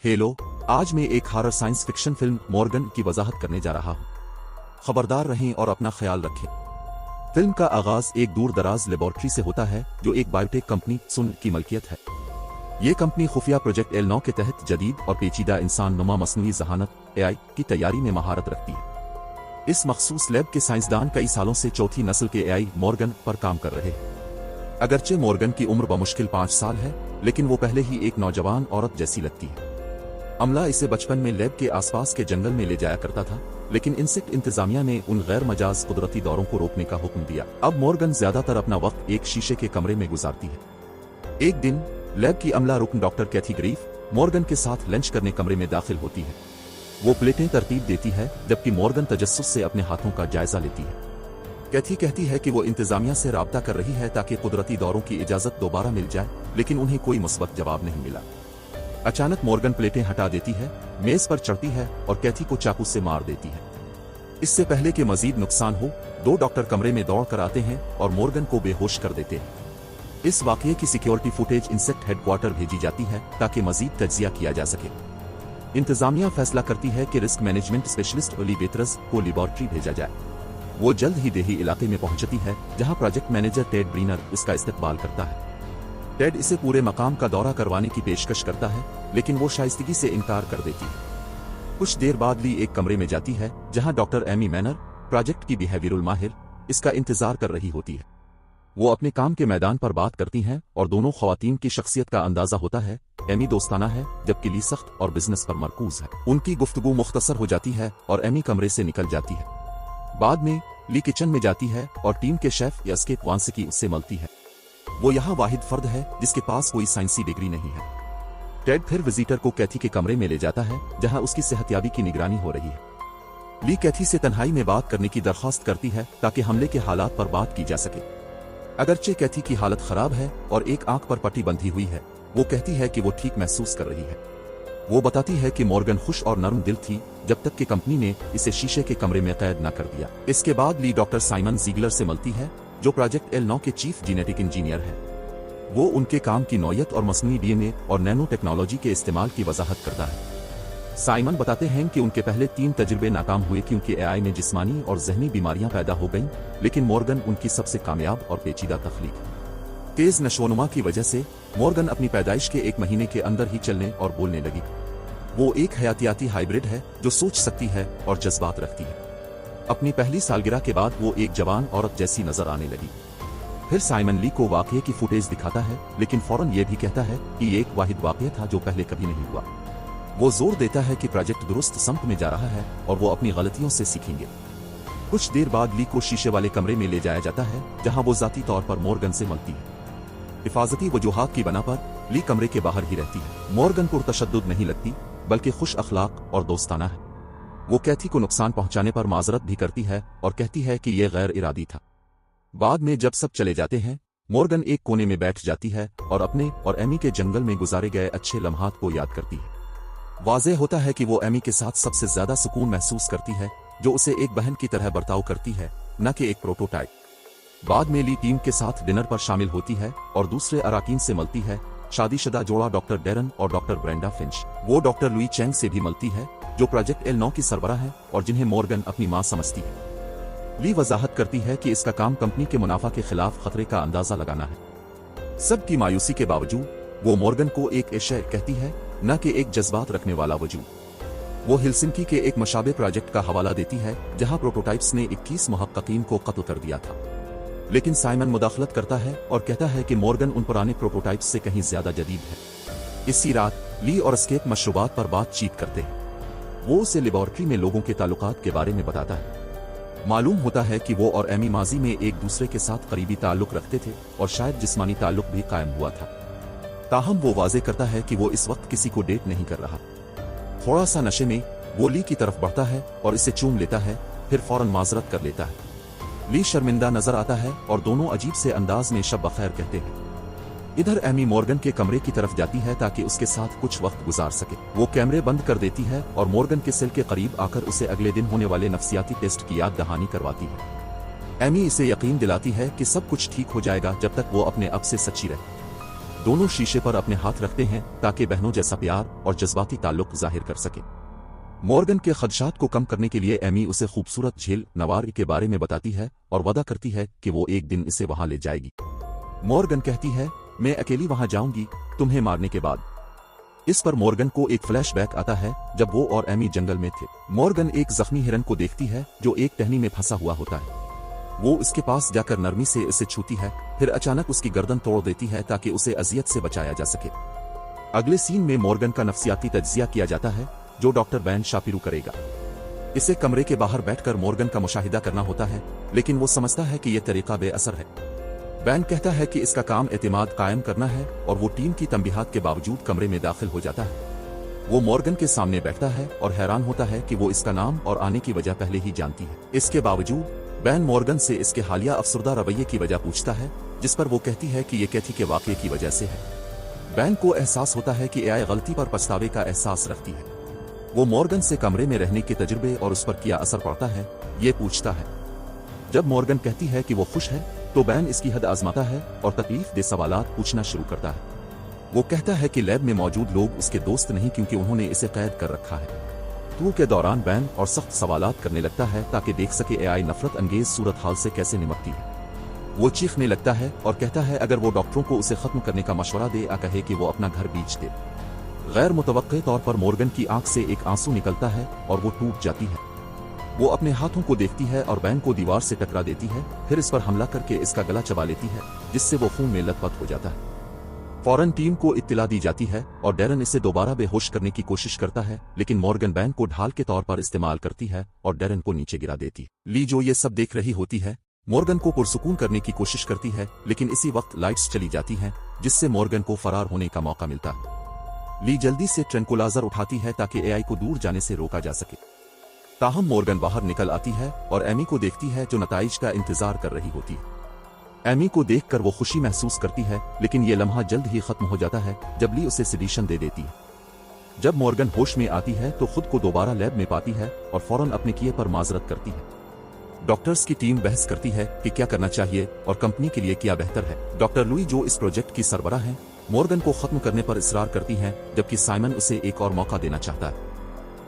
Hello. आज मैं एक horror science fiction film Morgan की वजाहत करने जा रहा हूँ। खबरदार रहें और अपना ख्याल रखें। फिल्म का आगाज एक दूर दराज लेबोरेटरी से होता है जो एक बायोटेक कंपनी सुन की मलकियत है। ये कंपनी खुफिया प्रोजेक्ट L9 के तहत जदीद और पेचीदा इंसान नुमा मसनूई जहानत AI की तैयारी में महारत रखती है। इस मखसूस लैब के साइंसदान कई सालों से चौथी नस्ल के AI मॉर्गन पर काम कर रहे हैं। अगरचे मॉर्गन की उम्र बमुश्किल 5 साल है, लेकिन वो पहले ही एक नौजवान औरत जैसी लगती है। अमला इसे बचपन में लैब के आसपास के जंगल में ले जाया करता था, लेकिन इंसेक्ट इंतजामिया ने उन गैर मजाज कुदरती दौरों को रोकने का हुक्म दिया। अब मॉर्गन ज्यादातर अपना वक्त एक शीशे के कमरे में गुजारती है। एक दिन लैब की अमला रुकन डॉक्टर कैथी ग्रीफ मॉर्गन के साथ लंच करने कमरे में दाखिल होती है। वो प्लेटें तरतीब देती है, जबकि मॉर्गन तजस्सुस से अपने हाथों का जायजा लेती है। कैथी कहती है कि वो इंतजामिया से राब्ता कर रही है ताकि कुदरती दौरों की इजाजत दोबारा मिल जाए, लेकिन उन्हें कोई मुस्बत जवाब नहीं मिला। अचानक मॉर्गन प्लेटें हटा देती है, मेज पर चढ़ती है और कैथी को चाकू से मार देती है। इससे पहले कि मजीद नुकसान हो, 2 डॉक्टर कमरे में दौड़ कर आते हैं और मॉर्गन को बेहोश कर देते हैं। इस वाकये की सिक्योरिटी फुटेज इंसेक्ट हेडक्वार्टर भेजी जाती है ताकि मजीद तज्जिया किया जा सके। इंतजामिया फैसला करती है कि रिस्क मैनेजमेंट स्पेशलिस्ट ओली बेतरस को लेबोरेटरी भेजा जाए। वो जल्द ही देही इलाके में पहुंचती है, जहां प्रोजेक्ट मैनेजर टेड ब्रीनर इसका इस्तकबाल करता है। टेड इसे पूरे मकाम का दौरा करवाने की पेशकश करता है, लेकिन वो शाइस्तगी से इनकार कर देती है। कुछ देर बाद ली एक कमरे में जाती है जहां डॉक्टर एमी मैनर, प्रोजेक्ट की बिहेवियरल माहिर, इसका इंतजार कर रही होती है। वो अपने काम के मैदान पर बात करती हैं और दोनों खवातीन की शख्सियत का अंदाजा होता है। एमी दोस्ताना है, जबकि ली सख्त और बिजनेस पर मरकूज है। उनकी गुफ्तगू मुख्तसर हो जाती है और एमी कमरे से निकल जाती है। बाद में ली किचन में जाती है और टीम के शेफ एस्केप वांस्की उससे मिलती है। वो यहाँ वाहिद फर्द है जिसके पास कोई साइंसी डिग्री नहीं है। टेड फिर विजिटर को कैथी के कमरे में ले जाता है, जहाँ उसकी सेहतयाबी की निगरानी हो रही है। ली कैथी से तन्हाई में बात करने की दरख्वास्त करती है ताकि हमले के हालात पर बात की जा सके। अगरचे कैथी की हालत खराब है और एक आंख पर पट्टी बंधी हुई है, वो कहती है कि वो ठीक महसूस कर रही है। वो बताती है कि मॉर्गन खुश और नरम दिल थी जब तक कि कंपनी ने इसे शीशे के कमरे में कैद न कर दिया। इसके बाद ली डॉक्टर साइमन जीगलर से मिलती है, जो प्रोजेक्ट L9 के चीफ जीनेटिक इंजीनियर है। वो उनके काम की नौयत और मसनूई DNA और नैनो टेक्नोलॉजी के इस्तेमाल की वजाहत करता है। साइमन बताते हैं कि उनके पहले 3 तजुर्बे नाकाम हुए क्योंकि AI में जिस्मानी और जहनी बीमारियां पैदा हो गईं, लेकिन मॉर्गन उनकी सबसे कामयाब और पेचीदा तख्लीक है। तेज नशोनुमा की वजह से मॉर्गन अपनी पैदाइश के 1 महीने के अंदर ही चलने और बोलने लगी। वो एक हयातियाती हाइब्रिड है जो सोच सकती है और जज्बात रखती है। अपनी पहली सालगिरह के बाद वो एक जवान औरत जैसी नजर आने लगी। फिर साइमन ली को वाकये की फुटेज दिखाता है, लेकिन फौरन ये भी कहता है कि ये एक वाहिद वाकया था जो पहले कभी नहीं हुआ। वो जोर देता है कि प्रोजेक्ट दुरुस्त समत में जा रहा है और वो अपनी गलतियों से सीखेंगे। कुछ देर बाद ली को शीशे वाले कमरे में ले जाया जाता है, जहां वो जाती तौर पर मॉर्गन से मिलती है। हिफाजती वजूहात की बना पर ली कमरे के बाहर ही रहती है। मॉर्गन को तशद्दुद नहीं लगती, बल्कि खुश अखलाक और दोस्ताना है। वो कैथी को नुकसान पहुंचाने पर माजरत भी करती है और कहती है कि यह गैर इरादी था। बाद में जब सब चले जाते हैं, मॉर्गन एक कोने में बैठ जाती है और अपने और एमी के जंगल में गुजारे गए अच्छे लम्हात को याद करती है। वाज़ेह होता है कि वो एमी के साथ सबसे ज्यादा सुकून महसूस करती है, जो उसे एक बहन की तरह बर्ताव करती है, न कि एक प्रोटोटाइप। बाद में ली टीम के साथ डिनर पर शामिल होती है और दूसरे अराकीन से मिलती है। शादीशुदा जोड़ा डॉक्टर डेरन और डॉक्टर ब्रेंडा फिंच। वो डॉक्टर लुई चैंग से भी मिलती है, जो प्रोजेक्ट L9 की सरबराह है और जिन्हें मॉर्गन अपनी मां समझती है। ली वजाहत करती है कि इसका काम कंपनी के मुनाफा के खिलाफ खतरे का अंदाजा लगाना है। सबकी मायूसी के बावजूद वो मॉर्गन को एक एशय कहती है, न कि एक जज्बात रखने वाला वजूद। वो हिलसिंकी के एक मशाबे प्रोजेक्ट का हवाला देती है, जहां प्रोटोटाइप्स ने 21 मुहक्किकीन को कत्ल कर दिया था। लेकिन साइमन मुदाखलत करता है और कहता है कि मॉर्गन उन पुराने प्रोटोटाइप्स से कहीं ज्यादा जदीद है। इसी रात ली और एस्केप मशरूबात पर बातचीत करते हैं। वो उसे लेबोरेटरी में लोगों के ताल्लुकात के बारे में बताता है। मालूम होता है कि वो और एमी माजी में एक दूसरे के साथ करीबी ताल्लुक रखते थे और शायद जिस्मानी ताल्लुक भी कायम हुआ था। ताहम वो वाजे करता है कि वो इस वक्त किसी को डेट नहीं कर रहा। थोड़ा सा नशे में वो ली की तरफ बढ़ता है और इसे चूम लेता है, फिर फौरन माजरत कर लेता है। ली शर्मिंदा नजर आता है और दोनों अजीब से अंदाज में शब बखैर कहते हैं। इधर एमी मॉर्गन के कमरे की तरफ जाती है ताकि उसके साथ कुछ वक्त गुजार सके। वो कैमरे बंद कर देती है और मॉर्गन के सेल के करीब आकर उसे अगले दिन होने वाले नफ्सियाती टेस्ट की याद दहानी करवाती है। एमी इसे यकीन दिलाती है कि सब कुछ ठीक हो जाएगा जब तक वो अपने अब से सच्ची रहे। दोनों शीशे पर अपने हाथ रखते हैं ताकि बहनों जैसा प्यार और जज्बाती ताल्लुक जाहिर कर सके। मॉर्गन के खदशात को कम करने के लिए एमी उसे खूबसूरत झील नवार के बारे में बताती है और वादा करती है कि वो एक दिन इसे वहां ले जाएगी। मॉर्गन कहती है, मैं अकेली वहां जाऊंगी तुम्हें मारने के बाद। इस पर मॉर्गन को एक फ्लैशबैक आता है जब वो और एमी जंगल में थे। मॉर्गन एक जख्मी हिरन को देखती है जो एक टहनी में फंसा हुआ होता है। वो उसके पास जाकर नरमी से इसे छूती है, फिर अचानक उसकी गर्दन तोड़ देती है ताकि उसे अजियत से बचाया जा सके। अगले सीन में मॉर्गन का नफ्सियाती तज्जिया किया जाता है जो डॉक्टर बैन शापिरू करेगा। इसे कमरे के बाहर बैठकर मॉर्गन का मुशाहिदा करना होता है, लेकिन वो समझता है कि यह तरीका बेअसर है। बैन कहता है कि इसका काम एतमाद कायम करना है और वो टीम की तंबीहात के बावजूद कमरे में दाखिल हो जाता है। वो मॉर्गन के सामने बैठता है और हैरान होता है कि वो इसका नाम और आने की वजह पहले ही जानती है। इसके बावजूद बैन मॉर्गन से इसके हालिया अफसरदा रवैये की वजह पूछता है, जिस पर वो कहती है कि ये कैथी के वाकये की वजह से है। बैन को एहसास होता है कि एआई गलती पर पछतावे का एहसास रखती है। वो मॉर्गन से कमरे में रहने के तजुर्बे और उस पर क्या असर पड़ता है ये पूछता है। जब मॉर्गन कहती है कि वो खुश है तो बैन इसकी हद आजमाता है और तकलीफ दे सवालात पूछना शुरू करता है। वो कहता है कि लैब में मौजूद लोग उसके दोस्त नहीं क्योंकि उन्होंने इसे कैद कर रखा है। टूर के दौरान बैन और सख्त सवालात करने लगता है ताकि देख सके एआई नफरत अंगेज सूरत हाल से कैसे निपटती है। वो चीखने लगता है और कहता है अगर वो डॉक्टरों को उसे खत्म करने का मशवरा दे या कहे कि वो अपना घर बेच दे। गैर मुतवक्के तौर पर मॉर्गन की आंख से एक आंसू निकलता है और वो टूट जाती है। वो अपने हाथों को देखती है और बैन को दीवार से टकरा देती है, फिर इस पर हमला करके इसका गला चबा लेती है, जिससे वो खून में लथपथ हो जाता है। फौरन टीम को इत्तला दी जाती है और डैरन इसे दोबारा बेहोश करने की कोशिश करता है, लेकिन मॉर्गन बैन को ढाल के तौर पर इस्तेमाल करती है और डैरन को नीचे गिरा देती है। ली जो ये सब देख रही होती है मॉर्गन को पुरसुकून करने की कोशिश करती है, लेकिन इसी वक्त लाइट्स चली जाती हैं, जिससे मॉर्गन को फरार होने का मौका मिलता है। ली जल्दी से ट्रैंकुलाइजर उठाती है ताकि एआई को दूर जाने से रोका जा सके। ताहम मॉर्गन बाहर निकल आती है और एमी को देखती है जो नताइज का इंतजार कर रही होती है। एमी को देखकर वो खुशी महसूस करती है, लेकिन ये लम्हा जल्द ही खत्म हो जाता है जब ली उसे सेडिशन दे देती है। जब मॉर्गन होश में आती है तो खुद को दोबारा लैब में पाती है और फौरन अपने किए पर माजरत करती है। डॉक्टर्स की टीम बहस करती है कि क्या करना चाहिए और कंपनी के लिए क्या बेहतर है। डॉक्टर लुई जो इस प्रोजेक्ट की सरबराह हैं, मॉर्गन को खत्म करने पर इसरार करती हैं, जबकि साइमन उसे एक और मौका देना चाहता है।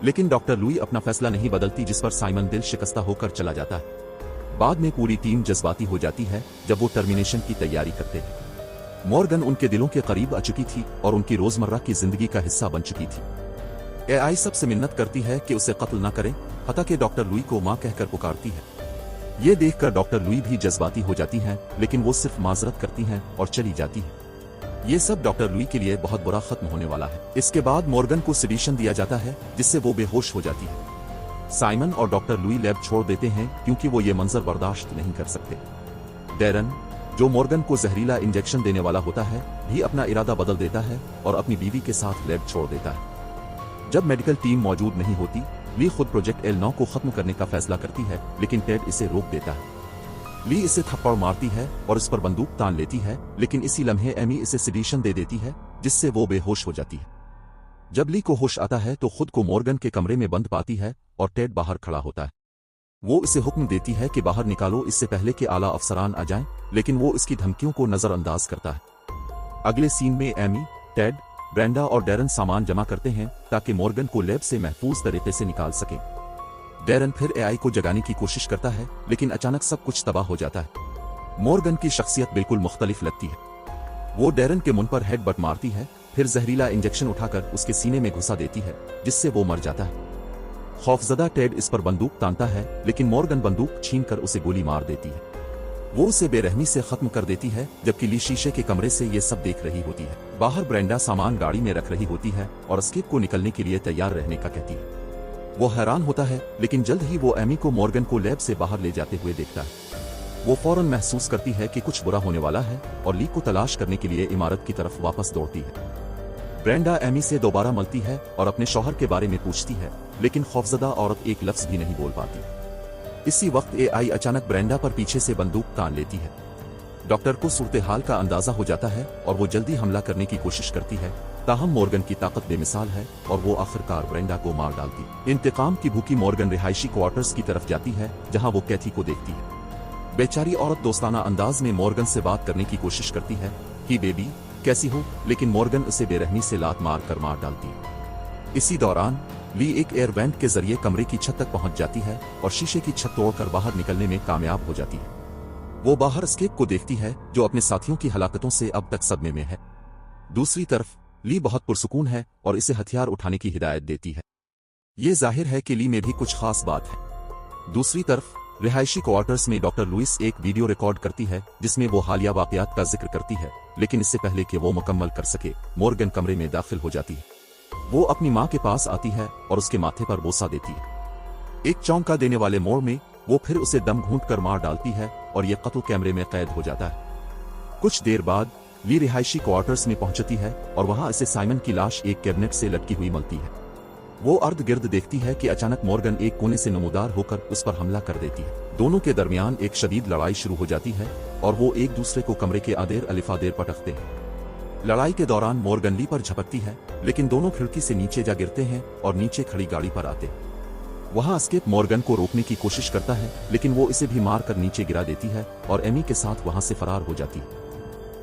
लेकिन डॉक्टर लुई अपना फैसला नहीं बदलती, जिस पर साइमन दिल शिकस्ता होकर चला जाता है। बाद में पूरी टीम जज्बाती हो जाती है जब वो टर्मिनेशन की तैयारी करते हैं। मॉर्गन उनके दिलों के करीब आ चुकी थी और उनकी रोजमर्रा की जिंदगी का हिस्सा बन चुकी थी। एआई सबसे मिन्नत करती है कि उसे कत्ल न करे, हता कि डॉक्टर लुई को मां कहकर पुकारती है। ये देखकर डॉक्टर लुई भी जज्बाती हो जाती हैं, लेकिन वो सिर्फ माजरत करती हैं और चली जाती है। ये सब डॉक्टर लुई के लिए बहुत बुरा खत्म होने वाला है। इसके बाद मॉर्गन को सेडिशन दिया जाता है, जिससे वो बेहोश हो जाती है। साइमन और डॉक्टर लुई लैब छोड़ देते हैं क्योंकि वो ये मंजर बर्दाश्त नहीं कर सकते। डैरन, जो मॉर्गन को जहरीला इंजेक्शन देने वाला होता है, भी अपना इरादा बदल देता है और अपनी बीवी के साथ लैब छोड़ देता है। जब मेडिकल टीम मौजूद नहीं होती, ली खुद प्रोजेक्ट L9 को खत्म करने का फैसला करती है, लेकिन टेड इसे रोक देता है। ली इसे थप्पड़ मारती है और इस पर बंदूक तान लेती है, लेकिन इसी लम्हे एमी इसे सेडिशन दे देती है, जिससे वो बेहोश हो जाती है। जब ली को होश आता है तो खुद को मॉर्गन के कमरे में बंद पाती है और टेड बाहर खड़ा होता है। वो इसे हुक्म देती है कि बाहर निकालो इससे पहले कि आला अफसरान आ जाएं, लेकिन वो इसकी धमकियों को नजरअंदाज करता है। अगले सीन में एमी, टेड, ब्रेंडा और डैरन सामान जमा करते हैं ताकि मॉर्गन को लैब से महफूज तरीके से निकाल सके। डैरन फिर एआई को जगाने की कोशिश करता है, लेकिन अचानक सब कुछ तबाह हो जाता है। मॉर्गन की शख्सियत बिल्कुल मुख्तलिफ लगती है। वो डैरन के मुंह पर हेडबट मारती है, फिर जहरीला इंजेक्शन उठाकर उसके सीने में घुसा देती है, जिससे वो मर जाता है। खौफजदा टेड इस पर बंदूक तानता है, लेकिन मॉर्गन बंदूक छीनकर उसे गोली मार देती है। वो उसे बेरहमी से खत्म कर देती है, जबकि ली शीशे के कमरे से ये सब देख रही होती है। बाहर ब्रेंडा सामान गाड़ी में रख रही होती है और एस्केप को निकलने के लिए तैयार रहने का कहती है। वो हैरान होता है, लेकिन जल्द ही वो एमी को मॉर्गन को लैब से बाहर ले जाते हुए देखता है। वो फौरन महसूस करती है कि कुछ बुरा होने वाला है और ली को तलाश करने के लिए इमारत की तरफ वापस दौड़ती है। ब्रेंडा एमी से दोबारा मिलती है और अपने शौहर के बारे में पूछती है, लेकिन खौफजदा औरत एक लफ्ज भी नहीं बोल पाती। इसी वक्त एआई अचानक ब्रेंडा पर पीछे से बंदूक तान लेती है। डॉक्टर को सूरत हाल का अंदाजा हो जाता है और वो जल्दी हमला करने की कोशिश करती है, ताहम मॉर्गन की ताकत बेमिसाल है और वो आखिरकार ब्रेंडा को मार डालती। इंतकाम की भूखी मॉर्गन रिहायशी क्वार्टर्स की तरफ जाती है, जहां वो कैथी को देखती है। बेचारी औरत दोस्ताना अंदाज में मॉर्गन से बात करने की कोशिश करती है कि बेबी, कैसी हो, लेकिन मॉर्गन उसे बेरहमी से लात मार डालती है। इसी दौरान ली एक एयर वेंट के जरिए कमरे की छत तक पहुंच जाती है और शीशे की छत तोड़कर बाहर निकलने में कामयाब हो जाती है। वो बाहर एस्केप को देखती है जो अपने साथियों की हलाकतों से अब तक सदमे में है। दूसरी तरफ ली बहुत पुरसुकून है और इसे हथियार उठाने की हिदायत देती है। ये जाहिर है कि ली में भी कुछ खास बात है। दूसरी तरफ रिहायशी क्वार्टर्स में डॉक्टर लुइस एक वीडियो रिकॉर्ड करती है जिसमें वो हालिया वाकयात का जिक्र करती है, लेकिन इससे पहले कि वो मुकम्मल कर सके मॉर्गन कमरे में दाखिल हो जाती है। वो अपनी माँ के पास आती है और उसके माथे पर बोसा देती है। एक चौंका देने वाले मोड़ में वो फिर उसे दम घूंट कर मार डालती है और ये कत्ल कैमरे में कैद हो जाता है। कुछ देर बाद ली रिहायशी क्वार्टर्स में पहुंचती है और वहां इसे साइमन की लाश एक कैबिनेट से लटकी हुई मिलती है। वो अर्ध गिर्द देखती है कि अचानक मॉर्गन एक कोने से नमूदार होकर उस पर हमला कर देती है। दोनों के दरमियान एक शदीद लड़ाई शुरू हो जाती है और वो एक दूसरे को कमरे के आदेर अलिफादेर पटकते हैं। लड़ाई के दौरान मॉर्गन ली पर झपकती है, लेकिन दोनों खिड़की से नीचे जा गिरते हैं और नीचे खड़ी गाड़ी पर आते हैं। वहां एस्केप मॉर्गन को रोकने की कोशिश करता है, लेकिन वो इसे भी मारकर नीचे गिरा देती है और एमी के साथ वहां से फरार हो जाती है।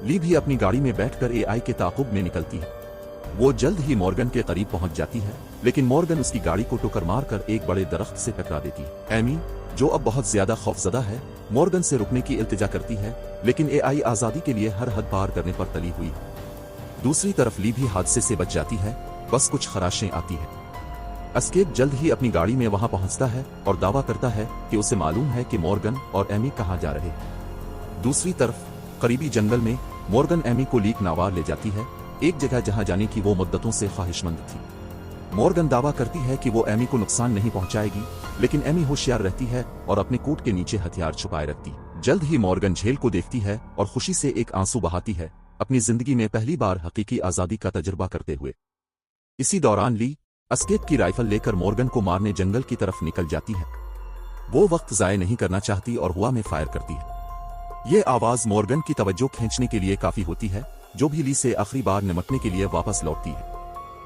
ली भी अपनी गाड़ी में बैठकर एआई के ताक़ुब में निकलती है। वो जल्द ही मॉर्गन के करीब पहुंच जाती है, लेकिन मॉर्गन उसकी गाड़ी को टक्कर मारकर एक बड़े दरख्त से टकरा देती है। एमी, जो अब बहुत ज्यादा खौफजदा है, मॉर्गन से रुकने की इल्तिजा करती है, लेकिन एआई आजादी के लिए हर हद पार करने पर तली हुई है। दूसरी तरफ ली भी हादसे से बच जाती है, बस कुछ खराशें आती है। एस्केप जल्द ही अपनी गाड़ी में वहां पहुंचता है और दावा करता है कि उसे मालूम है कि मॉर्गन और एमी कहां जा रहे हैं। दूसरी तरफ करीबी जंगल में मॉर्गन एमी को लीक नावार ले जाती है, एक जगह जहां जाने की वो मुद्दतों से ख्वाहिशमंद थी। मॉर्गन दावा करती है कि वो एमी को नुकसान नहीं पहुंचाएगी, लेकिन एमी होशियार रहती है और अपने कोट के नीचे हथियार छुपाए रखती है। जल्द ही मॉर्गन झेल को देखती है और खुशी से एक आंसू बहाती है, अपनी जिंदगी में पहली बार हकीकी आजादी का तजुर्बा करते हुए। इसी दौरान ली एस्केप की राइफल लेकर मॉर्गन को मारने जंगल की तरफ निकल जाती है। वो वक्त जाया नहीं करना चाहती और हवा में फायर करती है। ये आवाज मॉर्गन की तवज्जो खींचने के लिए काफी होती है, जो भी ली से आखिरी बार निमटने के लिए वापस लौटती है।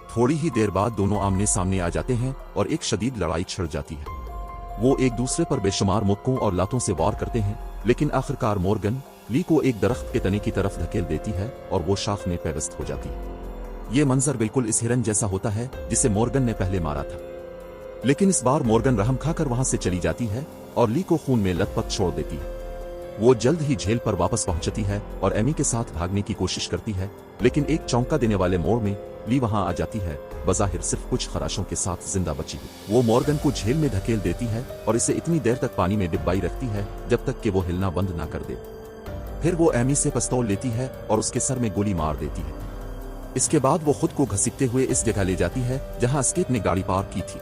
थोड़ी ही देर बाद दोनों आमने सामने आ जाते हैं और एक शदीद लड़ाई छिड़ जाती है। वो एक दूसरे पर बेशुमार मुक्कों और लातों से वार करते हैं, लेकिन आखिरकार मॉर्गन ली को एक दरख्त के तने की तरफ धकेल देती है और वो शाख में पेवस्त हो जाती है। ये मंजर बिल्कुल इस हिरन जैसा होता है जिसे मॉर्गन ने पहले मारा था, लेकिन इस बार मॉर्गन रहम खाकर वहां से चली जाती है और ली को खून में लथपथ छोड़ देती है। वो जल्द ही झेल पर वापस पहुंचती है और एमी के साथ भागने की कोशिश करती है, लेकिन एक चौंका देने वाले मोड़ में ली वहां आ जाती है, बज़ाहिर सिर्फ कुछ खराशों के साथ जिंदा बची हुई। वो मॉर्गन को झेल में धकेल देती है और इसे इतनी देर तक पानी में डिब्बाई रखती है जब तक कि वो हिलना बंद ना कर दे। फिर वो एमी से पिस्तौल लेती है और उसके सर में गोली मार देती है। इसके बाद वो खुद को घसीटते हुए इस जगह ले जाती है जहां एस्केप ने गाड़ी पार्क की थी।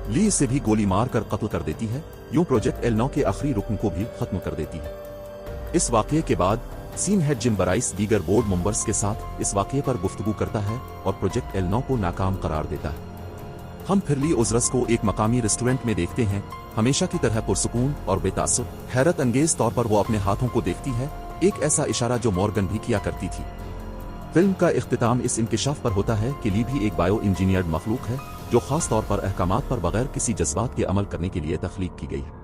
ली इसे भी गोली मार कर कत्ल कर देती है, यूं प्रोजेक्ट L9 के आखिरी रुकन को भी खत्म कर देती है। इस वाकये के बाद सीन हेड जिम बराइस दीगर बोर्ड मेंबर्स के साथ इस वाकये पर गुफ्तगू करता है और प्रोजेक्ट L9 को नाकाम करार देता है। हम फिर ली उजरस को एक मकामी रेस्टोरेंट में देखते हैं, हमेशा की तरह पुरसुकून और बेतासुर। हैरत अंगेज तौर पर वो अपने हाथों को देखती है, एक ऐसा इशारा जो मॉर्गन भी किया करती थी। फिल्म का इख्तिताम इस इंकिशाफ पर होता है कि ली भी एक बायो इंजीनियर्ड मखलूक है जो खास तौर पर अहकामात पर बगैर किसी जज्बात के अमल करने के लिए तख्लीक की गई है।